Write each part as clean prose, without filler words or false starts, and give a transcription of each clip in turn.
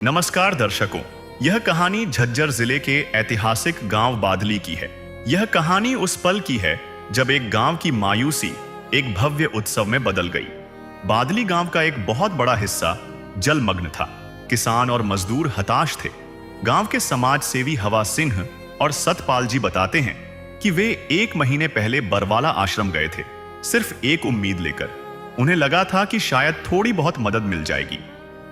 नमस्कार दर्शकों, यह कहानी झज्जर जिले के ऐतिहासिक गांव बादली की है। यह कहानी उस पल की है जब एक गांव की मायूसी एक भव्य उत्सव में बदल गई। बादली गांव का एक बहुत बड़ा हिस्सा जलमग्न था। किसान और मजदूर हताश थे। गांव के समाज सेवी हवा सिंह और सतपाल जी बताते हैं कि वे 1 महीने पहले बरवाला आश्रम गए थे, सिर्फ एक उम्मीद लेकर। उन्हें लगा था कि शायद थोड़ी बहुत मदद मिल जाएगी,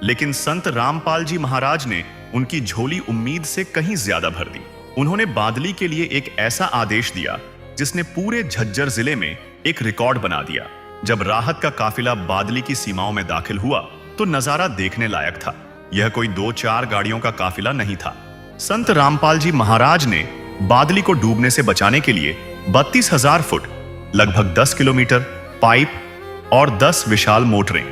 लेकिन संत रामपाल जी महाराज ने उनकी झोली उम्मीद से कहीं ज्यादा भर दी। उन्होंने बादली के लिए एक ऐसा आदेश दिया जिसने पूरे झज्जर जिले में एक रिकॉर्ड बना दिया। जब राहत का काफिला बादली की सीमाओं में दाखिल हुआ तो नजारा देखने लायक था। यह कोई 2-4 गाड़ियों का काफिला नहीं था। संत रामपाल जी महाराज ने बादली को डूबने से बचाने के लिए 32,000 फुट, लगभग 10 किलोमीटर पाइप और 10 विशाल मोटरें,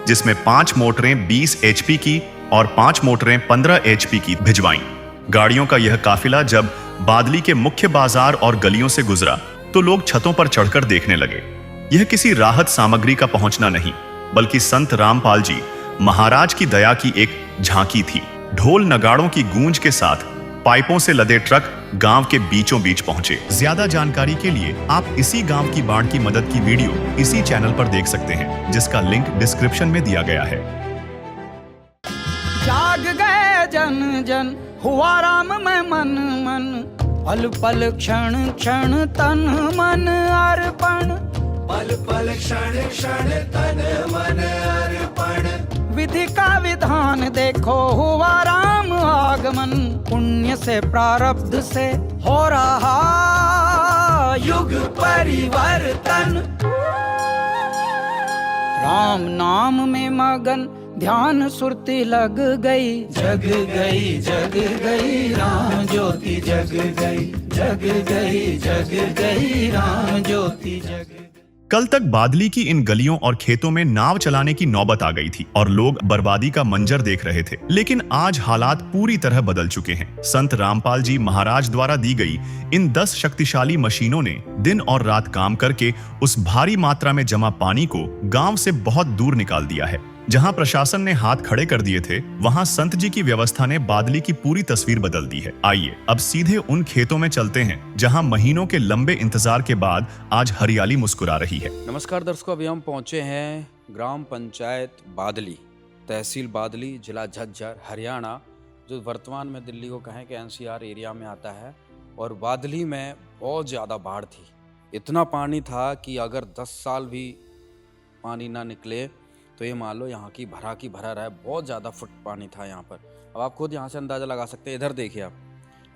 जिसमें 5 मोटरें 20 HP की और 5 मोटरें 15 HP की भिजवाईं। गाड़ियों का यह काफिला जब बादली के मुख्य बाजार और गलियों से गुजरा तो लोग छतों पर चढ़कर देखने लगे। यह किसी राहत सामग्री का पहुंचना नहीं, बल्कि संत रामपाल जी महाराज की दया की एक झांकी थी। ढोल नगाड़ों की गूंज के साथ पाइपों से लदे ट्रक गांव के बीचों बीच पहुंचे। ज्यादा जानकारी के लिए आप इसी गांव की बाढ़ की मदद की वीडियो इसी चैनल पर देख सकते हैं, जिसका लिंक डिस्क्रिप्शन में दिया गया है। जाग गए जन जन, हुआ राम में मन मन, पल पल क्षण क्षण तन मन अर्पण, पल पल क्षण क्षण तन मन अर्पण। विधि का विधान देखो हुआ राम आगमन, पुण्य से प्रारब्ध से हो रहा युग परिवर्तन। राम नाम में मगन ध्यान सुरती लग गई, जग गई जग गई राम ज्योति जग गई, जग गई जग गई राम ज्योति जग गई। कल तक बादली की इन गलियों और खेतों में नाव चलाने की नौबत आ गई थी और लोग बर्बादी का मंजर देख रहे थे। लेकिन आज हालात पूरी तरह बदल चुके हैं। संत रामपाल जी महाराज द्वारा दी गई इन 10 शक्तिशाली मशीनों ने दिन और रात काम करके उस भारी मात्रा में जमा पानी को गांव से बहुत दूर निकाल दिया है। जहां प्रशासन ने हाथ खड़े कर दिए थे, वहां संत जी की व्यवस्था ने बादली की पूरी तस्वीर बदल दी है। आइए अब सीधे उन खेतों में चलते हैं जहां महीनों के लंबे इंतजार के बाद आज हरियाली मुस्कुरा रही है। नमस्कार दर्शकों, अभी हम पहुंचे हैं ग्राम पंचायत बादली, तहसील बादली, जिला झज्जर, हरियाणा, जो वर्तमान में दिल्ली को कहें कि NCR एरिया में आता है। और बादली में बहुत ज़्यादा बाढ़ थी। इतना पानी था कि अगर 10 साल भी पानी ना निकले तो ये मान लो यहाँ की भरा रहा है। बहुत ज़्यादा फुट पानी था यहाँ पर। अब आप खुद यहाँ से अंदाज़ा लगा सकते हैं। इधर देखिए आप,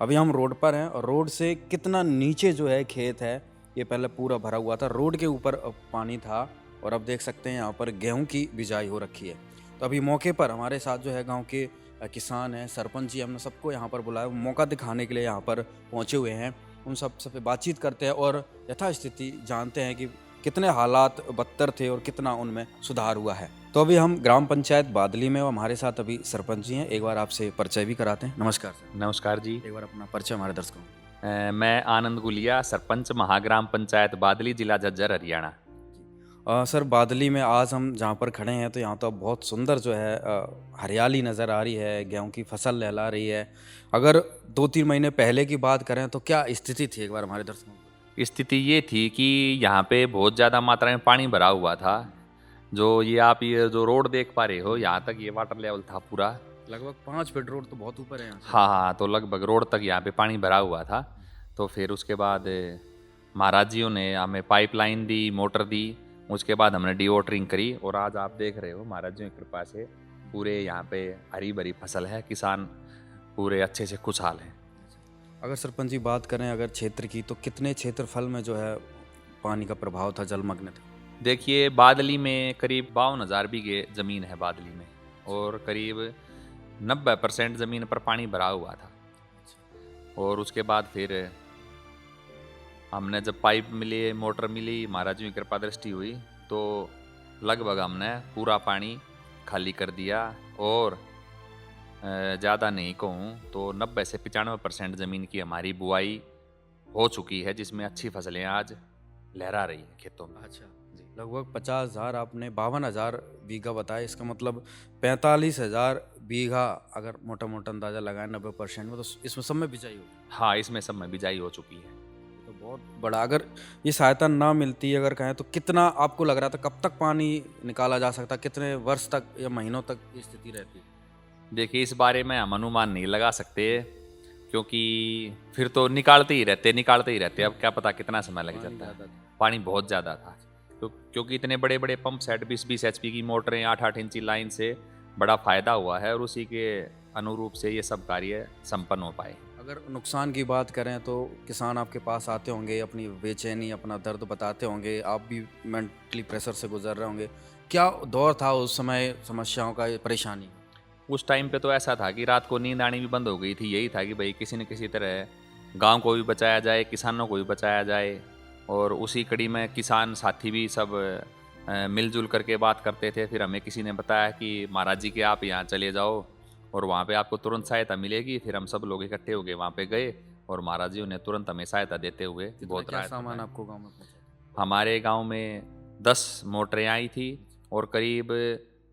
अभी हम रोड पर हैं और रोड से कितना नीचे जो है खेत है, ये पहले पूरा भरा हुआ था। रोड के ऊपर पानी था और अब देख सकते हैं यहाँ पर गेहूं की बिजाई हो रखी है। तो अभी मौके पर हमारे साथ जो है गांव के किसान हैं, सरपंच जी, हमने सबको यहाँ पर बुलाया, मौका दिखाने के लिए यहाँ पर पहुँचे हुए हैं। उन सब से बातचीत करते हैं और यथास्थिति जानते हैं कि कितने हालात बदतर थे और कितना उनमें सुधार हुआ है। तो अभी हम ग्राम पंचायत बादली में, हमारे साथ अभी सरपंच जी हैं। एक बार आपसे परिचय भी कराते हैं। नमस्कार सर। नमस्कार जी। एक बार अपना परिचय हमारे दर्शकों को। मैं आनंद गुलिया, सरपंच महाग्राम पंचायत बादली, जिला झज्जर, हरियाणा। सर, बादली में आज हम जहाँ पर खड़े हैं तो यहाँ तो बहुत सुंदर जो है हरियाली नज़र आ रही है, गेहूं की फसल लहला रही है। अगर 2-3 महीने पहले की बात करें तो क्या स्थिति थी, एक बार हमारे दर्शकों को? स्थिति ये थी कि यहाँ पे बहुत ज़्यादा मात्रा में पानी भरा हुआ था। ये आप ये जो रोड देख पा रहे हो, यहाँ तक ये वाटर लेवल था पूरा। लगभग 5 फीट रोड तो बहुत ऊपर है यहाँ से। हाँ, तो लगभग रोड तक यहाँ पे पानी भरा हुआ था। तो फिर उसके बाद महाराज जियों ने हमें पाइपलाइन दी, मोटर दी। उसके बाद हमने डिवोटरिंग करी और आज आप देख रहे हो महाराज जियों की कृपा से पूरे यहाँ पे हरी भरी फसल है। किसान पूरे अच्छे से खुशहाल हैं। अगर सरपंच जी बात करें अगर क्षेत्र की, तो कितने क्षेत्रफल में जो है पानी का प्रभाव था, जलमग्न था? देखिए, बादली में करीब 52,000 बीघे ज़मीन है बादली में और करीब 90% ज़मीन पर पानी भरा हुआ था। और उसके बाद फिर हमने जब पाइप मिली, मोटर मिली, महाराज जी की कृपा दृष्टि हुई, तो लगभग हमने पूरा पानी खाली कर दिया। और ज़्यादा नहीं कहूँ तो 90 से 95% ज़मीन की हमारी बुआई हो चुकी है, जिसमें अच्छी फसलें आज लहरा रही हैं खेतों में। अच्छा जी। लगभग 50,000 आपने 52,000 बीघा बताया, इसका मतलब 45,000 बीघा अगर मोटा मोटा अंदाजा लगाएं 90% में, तो इसमें सब में बिजाई होगी। हाँ, इसमें सब में बिजाई हो चुकी है। तो बहुत बड़ा, अगर ये सहायता ना मिलती अगर कहें तो कितना आपको लग रहा था कब तक पानी निकाला जा सकता, कितने वर्ष तक या महीनों तक ये स्थिति रहती? देखिए, इस बारे में हम अनुमान नहीं लगा सकते, क्योंकि फिर तो निकालते ही रहते। अब क्या पता कितना समय लग जाता है। पानी बहुत ज़्यादा था, क्योंकि इतने बड़े बड़े पंप सेट 20-20 HP की मोटरें 8-8 इंची लाइन से बड़ा फ़ायदा हुआ है, और उसी के अनुरूप से ये सब कार्य संपन्न हो पाए। अगर नुकसान की बात करें तो किसान आपके पास आते होंगे, अपनी बेचैनी अपना दर्द बताते होंगे, आप भी मेंटली प्रेशर से गुजर रहे होंगे। क्या दौर था उस समय समस्याओं का, परेशानी? उस टाइम पे तो ऐसा था कि रात को नींद आनी भी बंद हो गई थी। यही था कि भाई किसी न किसी तरह गांव को भी बचाया जाए, किसानों को भी बचाया जाए, और उसी कड़ी में किसान साथी भी सब मिलजुल करके बात करते थे। फिर हमें किसी ने बताया कि महाराज जी के आप यहाँ चले जाओ और वहाँ पे आपको तुरंत सहायता मिलेगी। फिर हम सब लोग इकट्ठे हो गए, वहाँ पे गए, और महाराज जी ने तुरंत हमें सहायता देते हुए बहुत क्या राहत सामान दिलाई। आपको गाँव में पहुँचा? हमारे गांव में 10 मोटरें आई थी, और करीब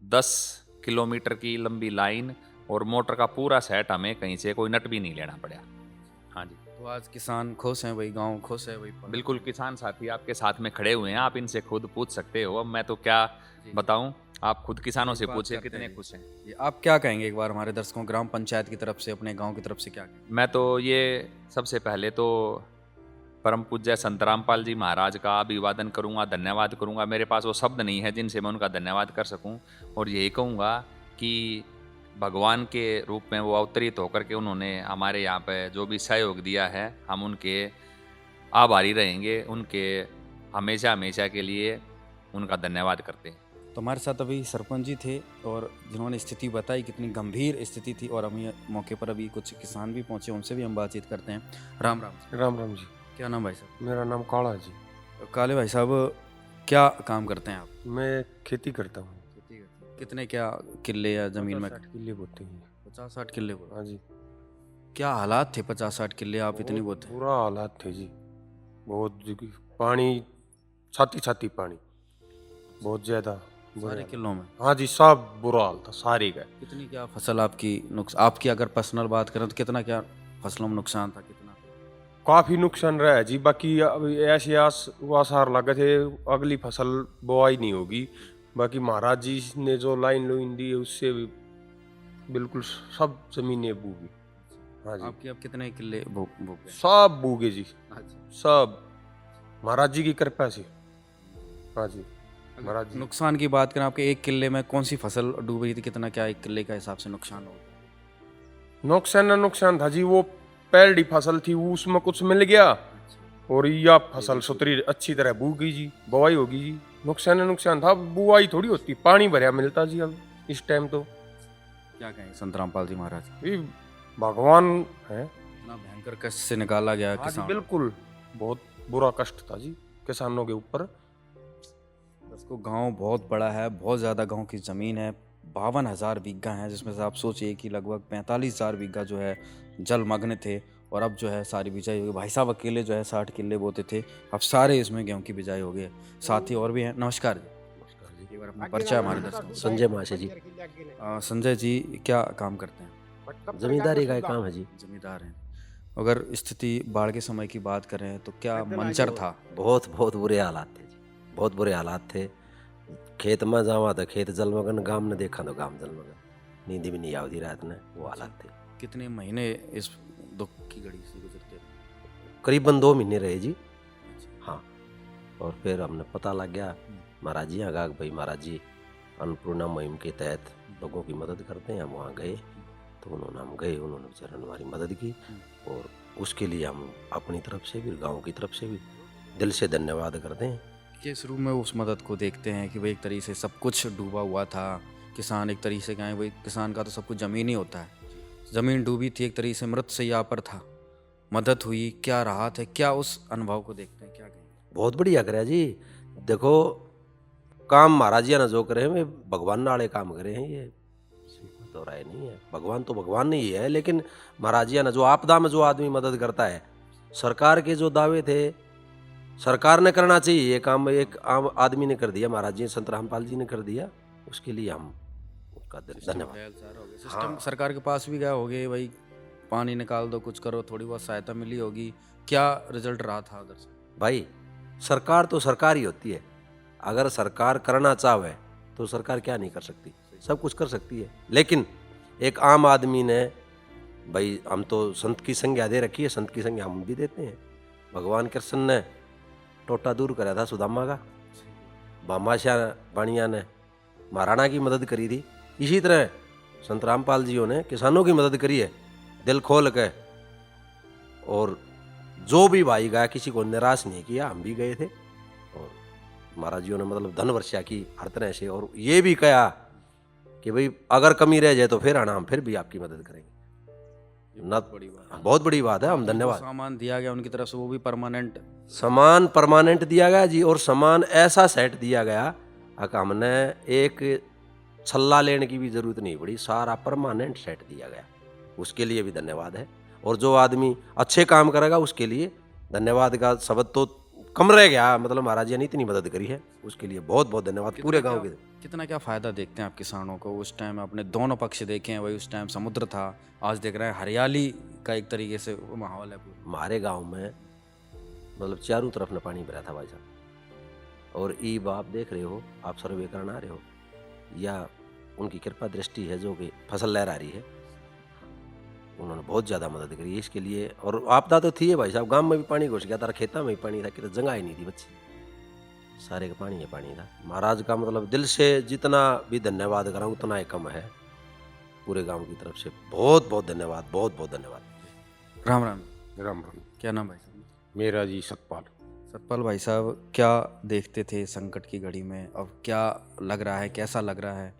10 किलोमीटर की लंबी लाइन, और मोटर का पूरा सेट, हमें कहीं से कोई नट भी नहीं लेना पड़ा। हाँ जी, तो आज किसान खुश हैं, वही गांव खुश है, वही बिल्कुल। किसान साथी आपके साथ में खड़े हुए हैं, आप इनसे खुद पूछ सकते हो। अब मैं तो क्या बताऊं, आप खुद किसानों से बात पूछे करते कितने हैं। खुश हैं। ये आप क्या कहेंगे एक बार हमारे दर्शकों, ग्राम पंचायत की तरफ से, अपने गांव की तरफ से क्या कहेंगे? मैं तो ये सबसे पहले तो परम पूज्य संत रामपाल जी महाराज का अभिवादन करूंगा, धन्यवाद करूंगा। मेरे पास वो शब्द नहीं है जिनसे मैं उनका धन्यवाद कर सकूं, और यही कहूंगा कि भगवान के रूप में वो अवतरित होकर के उन्होंने हमारे यहाँ पे जो भी सहयोग दिया है, हम उनके आभारी रहेंगे, उनके हमेशा हमेशा के लिए उनका धन्यवाद करते हैं। तो हमारे साथ अभी सरपंच जी थे, और जिन्होंने स्थिति बताई कितनी गंभीर स्थिति थी, और हम ये मौके पर अभी कुछ किसान भी पहुंचे, उनसे भी हम बातचीत करते हैं। राम राम। राम राम जी। क्या नाम भाई साहब? मेरा नाम काला जी। काले भाई साहब, क्या काम करते हैं आप? मैं खेती करता हूँ। खेती करते हैं। कितने क्या किले या जमीन में? 60 किले बोते हैं। 50-60 किले बोते? हाँ जी। क्या हालात थे 50-60 किले आप इतनी बहुत बोते? बुरा हालात थे जी, बहुत पानी, छाती छाती पानी, बहुत ज्यादा सारे किलों में? हाँ जी, सब बुरा हाल था सारे का। कितनी क्या फसल आपकी आपकी अगर पर्सनल बात करें तो कितना क्या फसलों में नुकसान था, कितना? काफी नुकसान रहा है जी। बाकी अभी ऐसे आसार लगे थे अगली फसल बोआई नहीं होगी। बाकी महाराज जी ने जो लाइन लुइन दी है उससे भी बिल्कुल सब जमीनें बूगी। हाँ जी, आपकी अब कितने किले बो गए? सब बूगे जी, अच्छा। सब महाराज जी की कृपा से। हाँ जी, महाराज जी। नुकसान की बात करें, आपके एक किले में कौन सी फसल डूब रही थी, कितना क्या एक किले का हिसाब से नुकसान हो? नुकसान था जी, वो पहली फसल थी उसमें कुछ मिल गया, और यह फसल सुतरी अच्छी तरह बू गई जी, बुआई होगी जी। नुकसान था, बुआई थोड़ी होती, पानी भरिया मिलता जी अब इस टाइम। तो क्या कहें संत रामपाल जी महाराज, ये भगवान है। इतना भयंकर कष्ट से निकाला गया हाँ जी, किसान। बिल्कुल बहुत बुरा कष्ट था जी किसानों के ऊपर। उसको गांव बहुत बड़ा है, बहुत ज़्यादा गांव की ज़मीन है, 52,000 बीघा है, जिसमें से आप सोचिए कि लगभग 45,000 बीघा जो है जलमग्न थे, और अब जो है सारी बिजाई हो गई। भाई साहब अकेले जो है 60 किले बोते थे, अब सारे इसमें गेहूं की बिजाई हो गई है। साथी और भी हैं। नमस्कार जी, एक बार अपना परिचय हमारे दर्शकों। संजय महाशय जी। संजय जी क्या काम करते हैं? जमींदारी का काम है जी। जमींदार हैं। अगर स्थिति बाढ़ के समय की बात करें तो क्या मंचर था? बहुत बुरे हालात थे जी, बहुत बुरे हालात थे। खेत में जावा तो खेत जलमगन, गांव ने देखा तो गांव जलमगन, नींद भी नहीं आवती रात में, वो हालात थे। कितने महीने इस दुख की घड़ी से गुजरते? करीबन 2 महीने रहे जी। हाँ, और फिर हमने पता लग गया, महाराज जी आगा भाई महाराज जी अन्नपूर्णा मुहिम के तहत लोगों की मदद करते हैं। हम वहाँ गए तो उन्होंने बेचारा हमारी मदद की, और उसके लिए हम अपनी तरफ से भी, गांव की तरफ से भी दिल से धन्यवाद करते हैं। किस रूप में उस मदद को देखते हैं कि भाई एक तरीके से सब कुछ डूबा हुआ था, किसान एक तरीके से कहें, भाई किसान का तो सब कुछ ज़मीन ही होता है, ज़मीन डूबी थी, एक तरीके से मृत शैया पर था, मदद हुई, क्या राहत है, क्या उस अनुभव को देखते हैं, क्या कहेंगे? बहुत बढ़िया करे जी। देखो काम महाराज जी ने जो करे हैं, भगवान नाले काम करे हैं, ये तो राय नहीं है। भगवान तो भगवान नहीं है, लेकिन महाराज जी ने जो आपदा में जो आदमी मदद करता है, सरकार के जो दावे थे सरकार ने करना चाहिए ये काम, एक आम आदमी ने कर दिया, महाराज जी संत रामपाल जी ने कर दिया, उसके लिए हम उनका धन्यवाद। सिस्टम सरकार के पास भी गए होगे, भाई पानी निकाल दो, कुछ करो, थोड़ी बहुत सहायता मिली होगी, क्या रिजल्ट रहा था उधर से? भाई सरकार तो सरकार ही होती है, अगर सरकार करना चाहे तो सरकार क्या नहीं कर सकती, सब कुछ कर सकती है। लेकिन एक आम आदमी ने, भाई हम तो संत की संज्ञा दे रखी है, संत की संज्ञा हम भी देते हैं। भगवान कृष्ण ने टोटा दूर करा था सुदामा का, भामाशाह बाणिया ने महाराणा की मदद करी थी, इसी तरह संत रामपाल जियों ने किसानों की मदद करी है दिल खोल के। और जो भी भाई गया किसी को निराश नहीं किया, हम भी गए थे और महाराज जियों ने मतलब धन वर्षा की हर तरह से, और ये भी कहा कि भाई अगर कमी रह जाए तो फिर आना, हम फिर भी आपकी मदद करेंगे। बहुत बड़ी बात है, हम धन्यवाद। सामान दिया गया उनकी तरफ से, वो भी परमानेंट सामान परमानेंट दिया गया जी, और सामान ऐसा सेट दिया गया कि हमने एक छल्ला लेने की भी जरूरत नहीं पड़ी, सारा परमानेंट सेट दिया गया, उसके लिए भी धन्यवाद है। और जो आदमी अच्छे काम करेगा उसके लिए धन्यवाद का शब्द तो कम रह गया, मतलब महाराज जी ने इतनी मदद करी है, उसके लिए बहुत बहुत धन्यवाद पूरे गांव के। कितना क्या फायदा देखते हैं आप किसानों को? उस टाइम अपने दोनों पक्ष देखे हैं, वही उस टाइम समुद्र था, आज देख रहे हैं हरियाली का एक तरीके से माहौल है पूरा। हमारे गांव में मतलब चारों तरफ न पानी भरा था भाई साहब, और ईब आप देख रहे हो, आप सर्वे करना आ रहे हो, या उनकी कृपा दृष्टि है जो कि फसल लहरा रही है, उन्होंने बहुत ज़्यादा मदद करी है इसके लिए। और आपदा तो थी है भाई साहब, गांव में भी पानी घुस गया था, खेता में भी पानी था, कि तो जगह ही नहीं थी बच्ची, सारे का पानी है पानी था। महाराज का मतलब दिल से जितना भी धन्यवाद करा उतना ही कम है, पूरे गांव की तरफ से बहुत बहुत धन्यवाद, बहुत बहुत धन्यवाद। राम राम। राम राम। क्या नाम भाई साहब? मेरा जी सतपाल। सतपाल भाई साहब, क्या देखते थे संकट की घड़ी में, अब क्या लग रहा है, कैसा लग रहा है?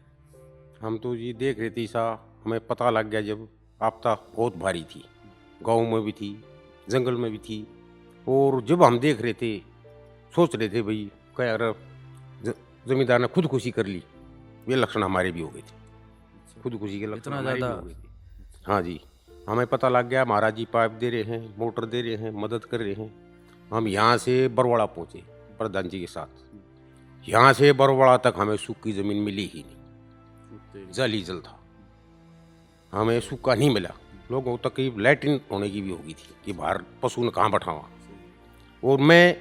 हम तो जी देख रहे थे सा, हमें पता लग गया जब आपदा बहुत भारी थी, गांव में भी थी, जंगल में भी थी, और जब हम देख रहे थे सोच रहे थे भाई क्या अगर जमींदार ने खुदकुशी कर ली, ये लक्षण हमारे भी हो गए थे, खुदकुशी के लक्षण हमारे भी हो गए थे। हाँ जी, हमें पता लग गया, महाराज जी पाइप दे रहे हैं, मोटर दे रहे हैं, मदद कर रहे हैं। हम यहाँ से बरवाड़ा पहुँचे प्रधान जी के साथ, यहाँ से बरवाड़ा तक हमें सूखी ज़मीन मिली ही नहीं, जल ही जल था, हमें सूखा नहीं मिला। लोगों तक की लैट्रिन होने की भी होगी थी कि बाहर पशु ने कहाँ बैठावा। और मैं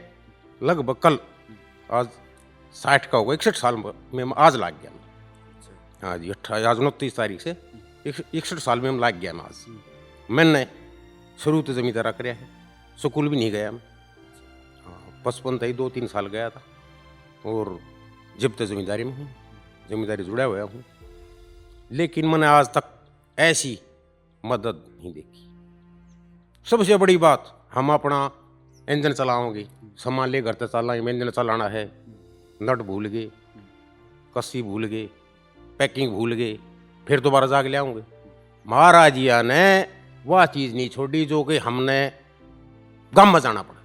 लगभग कल, आज 60 का होगा, 61 साल में आज लाग गया मैं। हाँ जी, 29 तारीख से 61 साल में हम लाग गया मैं आज। मैंने शुरू तो जमींदारा कराया है, स्कूल भी नहीं गया मैं, हाँ 55 तक 2-3 साल गया था, और जब तक जमींदारी में हूँ, जमींदारी जुड़ा हुआ हूँ, लेकिन मैंने आज तक ऐसी मदद नहीं देखी। सबसे बड़ी बात, हम अपना इंजन चलाओगे, सामान ले घर तक चलना, इंजन चलाना है, नट भूल गए, कस्सी भूल गए, पैकिंग भूल गए, फिर दोबारा जाके ले आऊँगे। महाराज जी ने वह चीज़ नहीं छोड़ी जो कि हमने गम में जाना पड़ा।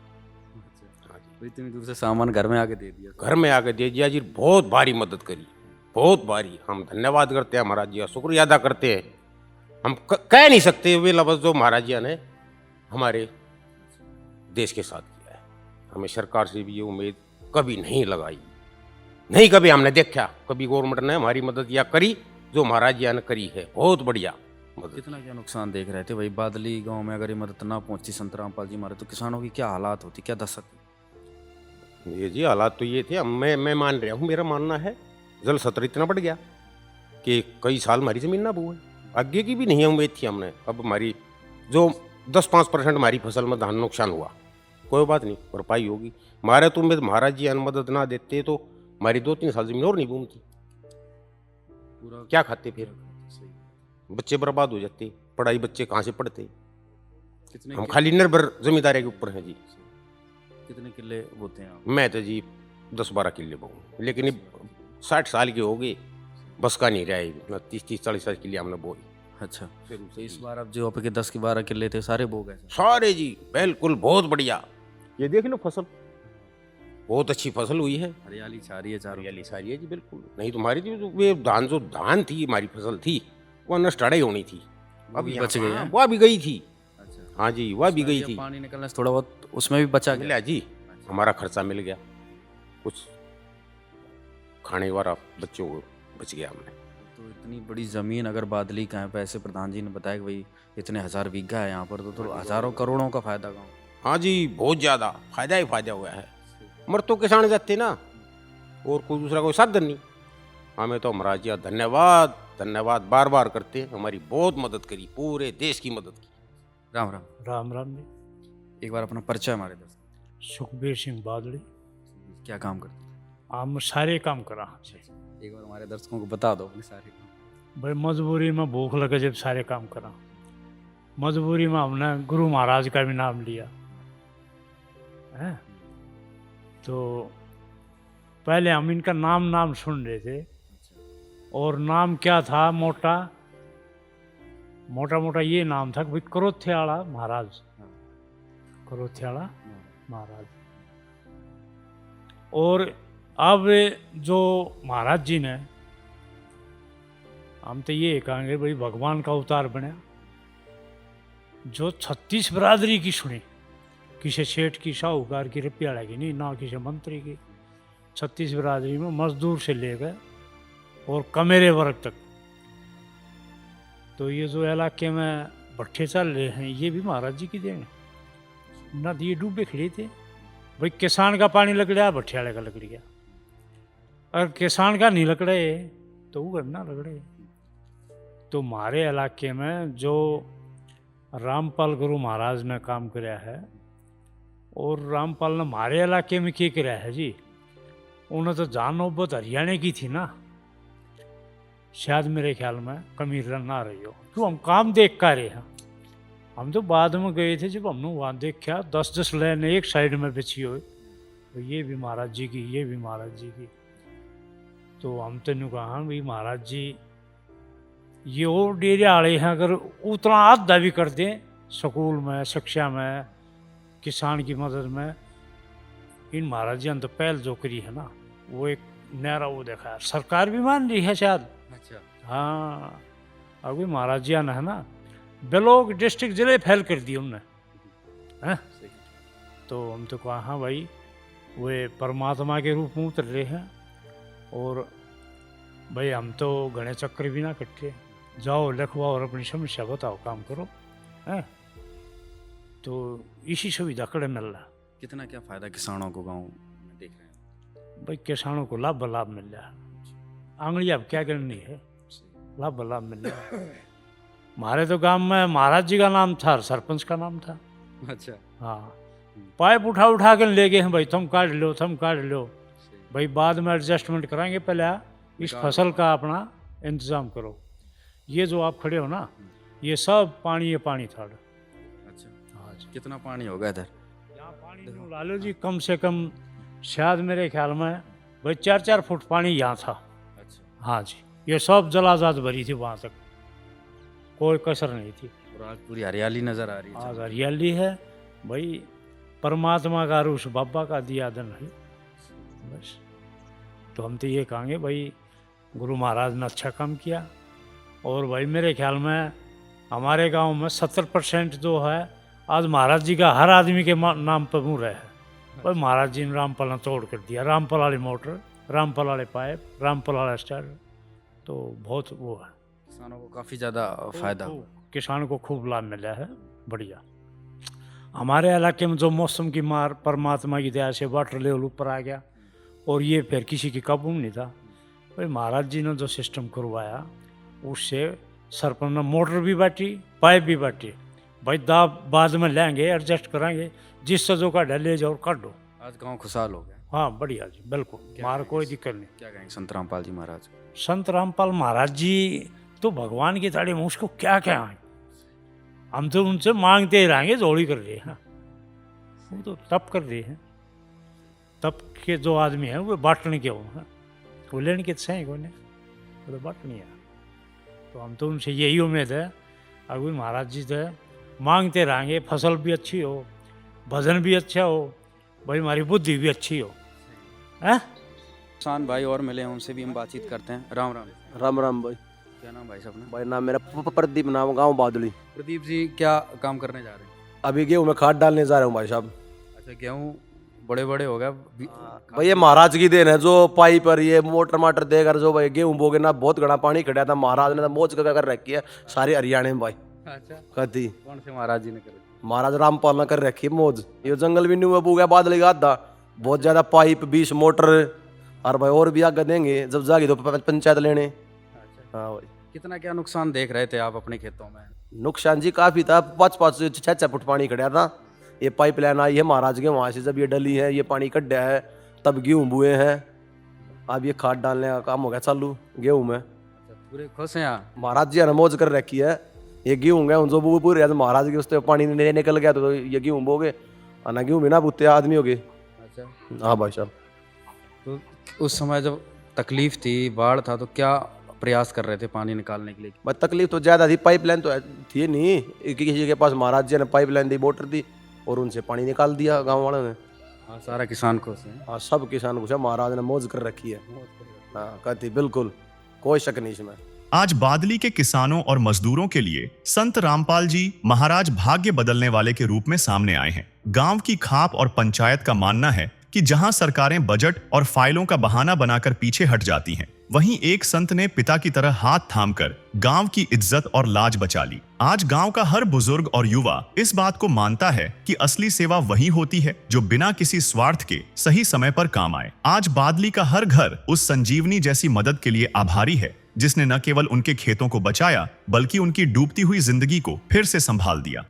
इतनी दूर से सामान घर में आके दे दिया, घर में आके दे दिया जी, बहुत भारी मदद करी, बहुत भारी। हम धन्यवाद करते हैं महाराज जी का, शुक्रिया अदा करते हैं। हम कह नहीं सकते वे लफ्ज़ जो महाराज जी ने हमारे देश के साथ किया है। हमें सरकार से भी ये उम्मीद कभी नहीं लगाई, नहीं कभी हमने देखा, कभी गवर्नमेंट ने हमारी मदद या करी जो महाराज जी ने करी है, बहुत बढ़िया मदद। कितना क्या नुकसान देख रहे थे भाई बादली गांव में? अगर ये मदद ना पहुंचती संत रामपाल जी मारे, तो किसानों की क्या हालात होती, क्या दशा थी? ये जी हालात तो ये थे, मैं मान रहा हूँ, मेरा मानना है जल स्तर इतना बढ़ गया कि कई साल हमारी ज़मीन ना बोए, आगे की भी नहीं उम्मीद थी हमने। अब हमारी जो 10-5% हमारी फसल में धान नुकसान हुआ, कोई बात नहीं, भरपाई होगी। हमारे तो उम्मीद महाराज जी मदद ना देते तो हमारी 2-3 साल ज़मीन और नहीं बूमती, पूरा क्या खाते, फिर बच्चे बर्बाद हो जाते, पढ़ाई बच्चे कहाँ से पढ़ते। कितने हम खाली निर्भर जमींदारी के ऊपर हैं जी। कितने किले बोते हैं आप? मैं तो जी 10-12 किले बोऊँ, लेकिन 60 साल के हो गए, बस का नहीं रहा है, 30-40 किले हमने बोए। अच्छा, तो इस बार अब जो आपके 10 के 12 किले थे सारे बो गए? सारे जी बिल्कुल, बहुत बढ़िया। ये देख लो फसल, बहुत अच्छी फसल हुई है, हरियाली छा रही है, चारों हरियाली सारी है जी, बिल्कुल। नहीं तो हमारी जो वे धान, जो धान थी हमारी फसल थी, वह नष्ट अड़ाई होनी थी, अभी बच गई है। वह भी गई थी। अच्छा, हाँ जी, वह भी गई थी, पानी निकलने से थोड़ा बहुत उसमें भी बचा गया मिला जी। हमारा खर्चा मिल गया, कुछ खाने वाला बच्चों को बच गया हमने। तो इतनी बड़ी ज़मीन अगर बादली का है, पैसे प्रधान जी ने बताया कि भाई इतने 1000 बीघा है यहाँ पर, तो हज़ारों करोड़ों का फायदा गाँव। हाँ जी, बहुत ज़्यादा फायदा ही फायदा हुआ है। मर तो किसान जाते ना, और कोई दूसरा कोई साधन नहीं। हमें तो महाराज जी धन्यवाद धन्यवाद बार बार करते हैं, हमारी बहुत मदद करी, पूरे देश की मदद की। राम राम। राम राम जी। एक बार अपना परिचय हमारे दर्शक। सुखबीर सिंह बादली। क्या काम करते हैं? हम सारे काम करा। एक बार हमारे दर्शकों को बता दो अपने सारे काम। भाई मजबूरी में भूख लगे जब सारे काम करा, मजबूरी में हमने गुरु महाराज का भी नाम लिया है। तो पहले हम इनका नाम सुन रहे थे, और नाम क्या था, मोटा मोटा ये नाम था कि भाई करोथियाड़ा महाराज, करोथियाड़ा महाराज। और अब जो महाराज जी ने, हम तो ये कहेंगे भाई भगवान का अवतार बना, जो 36 बिरादरी की सुनी, किसी सेठ की, साहूकार की, रुपयाला की नहीं, ना किसी मंत्री की। 36 बिरादरी में मजदूर से लेकर और कमेरे वर्ग तक। तो ये जो इलाके में भट्ठे चल रहे हैं, ये भी महाराज जी की देन है। नदी डूबे खड़े थे भाई, किसान का पानी लग गया, भट्ठियाले का लग गया। अगर किसान का नहीं लकड़े तो वो करना लकड़े। तो हमारे इलाके में जो रामपाल गुरु महाराज ने काम कराया है, और रामपाल ने हमारे इलाके में क्या कराया है जी, उन्हें तो जान नौबत हरियाणा की थी ना, शायद मेरे ख्याल में कमी ना रही हो। क्यों, हम काम देख कर रहे हैं। हम तो बाद में गए थे, जब हमने वहाँ देखा 10-10 लाइन एक साइड में बिछी हुई, तो ये भी महाराज जी की, ये भी महाराज जी की। तो हम तेन कहा भाई महाराज जी ये और डेरे आड़े हैं, अगर उतना आधा भी कर दें स्कूल में, शिक्षा में, किसान की मदद में, इन महाराज जी ने तो पहल जो करी है ना, वो एक नया वो देखा है। सरकार भी मान रही है शायद। अच्छा। हाँ, अभी महाराज जी ने है ना ब्लॉक डिस्ट्रिक्ट जिले फैल कर दिए उनने, हैं। तो हम तो कहा हाँ भाई वे परमात्मा के रूप में उतर रहे हैं, और भाई हम तो घने चक्कर भी ना कट्टे, जाओ लिखवाओ और अपनी समस्या बताओ, काम करो, हैं। तो इसी सुविधा कड़े मिल रहा। कितना क्या फायदा किसानों को गांव में देख रहे हैं? भाई किसानों को लाभ मिल रहा है, आंगली अब क्या करनी है, लाभ मिल रहा है। हमारे तो गांव में महाराज जी का नाम था, सरपंच का नाम था। अच्छा। हाँ, पाइप उठा कर ले गए हैं भाई, तुम काट लो, तुम काट लो भाई, बाद में एडजस्टमेंट कराएंगे, पहले इस फसल का अपना इंतजाम करो। ये जो आप खड़े हो ना, ये सब पानी था। अच्छा। हाँ जी। कितना पानी होगा इधर? यहाँ पानी यूँ ला लो जी, कम से कम शायद मेरे ख्याल में भाई 4-4 फुट पानी यहाँ था। अच्छा। हाँ जी, ये सब जलाजात भरी थी, वहाँ तक कोई कसर नहीं थी। और आज पूरी हरियाली नजर आ रही है। आज हरियाली है भाई, परमात्मा का और उस बाबा का दिया दन है बस। तो हम तो ये कहेंगे भाई गुरु महाराज ने अच्छा काम किया, और भाई मेरे ख्याल में हमारे गांव में 70% जो है आज महाराज जी का हर आदमी के नाम पर मुँह रहे हैं। भाई महाराज जी ने रामपाल ने तोड़ कर दिया, रामपाल वाली मोटर, रामपाल वाले पाइप, रामपाल वाला स्टार। तो बहुत वो है, किसानों को काफ़ी ज़्यादा फायदा हुआ। किसानों को खूब लाभ मिला है। बढ़िया। हमारे इलाके में जो मौसम की मार परमात्मा की दया से वाटर लेवल ऊपर आ गया, और ये फिर किसी की काबू में नहीं था। भाई महाराज जी ने जो सिस्टम करवाया, उससे सरपंच ने मोटर भी बांटी, पाइप भी बांटी। भाई दाब बाद में लेंगे, एडजस्ट कराएंगे, जिस सजो का ढले जाओ कर दो। आज गांव खुशहाल हो गया। हाँ बढ़िया जी, बिल्कुल, हमारा कोई दिक्कत नहीं। क्या कहेंगे संत रामपाल जी महाराज? संत रामपाल महाराज जी तो भगवान की ताड़ी में, उसको क्या क्या है, हम तो उनसे मांगते ही रहेंगे, जोड़ी कर रहे हैं। वो तो तप कर रहे हैं, तप के जो आदमी हैं वो बांटने के हैं, वो लेने के सही को नहीं, वो तो बांटनी है। तो हम तो उनसे यही उम्मीद है, अगर महाराज जी से मांगते रहेंगे, फसल भी अच्छी हो, भजन भी अच्छा हो, भाई हमारी बुद्धि भी अच्छी हो। हैं किसान भाई और मिले हैं, उनसे भी हम बातचीत करते हैं। राम राम। राम राम भाई। क्या नाम भाई साहब अपना? भाई नाम मेरा प्रदीप, नाम गांव बादली। प्रदीप जी क्या काम करने जा रहे हैं? अभी गेहूँ में खाद डालने जा रहा हूँ भाई साहब। अच्छा, गेहूँ बड़े बड़े हो गए भाई ये महाराज की देन है, जो पाइप पर ये मोटर माटर देकर जो भाई गेहूं बोगे ना, बहुत घना पानी खड़ा था, महाराज ने तो मौज कर रखी है सारे हरियाणा में भाई। अच्छा, कदी कौन से महाराज जी ने करे? महाराज रामपाल ने कर रखी है मौज। ये जंगल बिन्नू में बूगा बादल का आधा बहुत ज्यादा पाइप 20 मोटर, और भाई और भी आगे देंगे जब जागी तो पंचायत लेने। हाँ भाई। कितना क्या नुकसान देख रहे थे आप अपने खेतों में? नुकसान जी काफी था, 5-5 6-6 फुट पानी खड़ा था। ये पाइप लाइन आई है महाराज के वहां से, जब ये डली है, ये पानी कड्डा है, तब गेहूं बुए हैं। अब ये खाद डालने का काम हो गया चालू गेहूं में। पूरे खुश हैं यहाँ? महाराज जी ने मौज कर रखी है। ये गेहूं गए जो बू पूरे महाराज के उससे पानी नहीं निकल गया तो ये गेहूं बोगे, ना गेहूं भी ना बुते आदमी हो गए। अच्छा, हाँ भाई साहब। तो उस समय जब तकलीफ थी, बाढ़ था, तो क्या प्रयास कर रहे थे पानी निकालने के लिए? बस तकलीफ तो ज्यादा थी, पाइपलाइन तो थी नहीं, किसी के पास महाराज जी ने पाइपलाइन दी, मोटर दी और उनसे पानी निकाल दिया गांव वालों ने। हाँ, सारा किसान खुश है। हाँ, सब किसान को महाराज ने मौज कर रखी है। हाँ कहती बिल्कुल, कोई शक नहीं इसमें। आज बादली के किसानों और मजदूरों के लिए संत रामपाल जी महाराज भाग्य बदलने वाले के रूप में सामने आए हैं। गांव की खाप और पंचायत का मानना है कि जहां सरकारें बजट और फाइलों का बहाना बनाकर पीछे हट जाती हैं, वहीं एक संत ने पिता की तरह हाथ थामकर गांव की इज्जत और लाज बचा ली। आज गांव का हर बुजुर्ग और युवा इस बात को मानता है कि असली सेवा वही होती है जो बिना किसी स्वार्थ के सही समय पर काम आए। आज बादली का हर घर उस संजीवनी जैसी मदद के लिए आभारी है, जिसने न केवल उनके खेतों को बचाया, बल्कि उनकी डूबती हुई जिंदगी को फिर से संभाल दिया।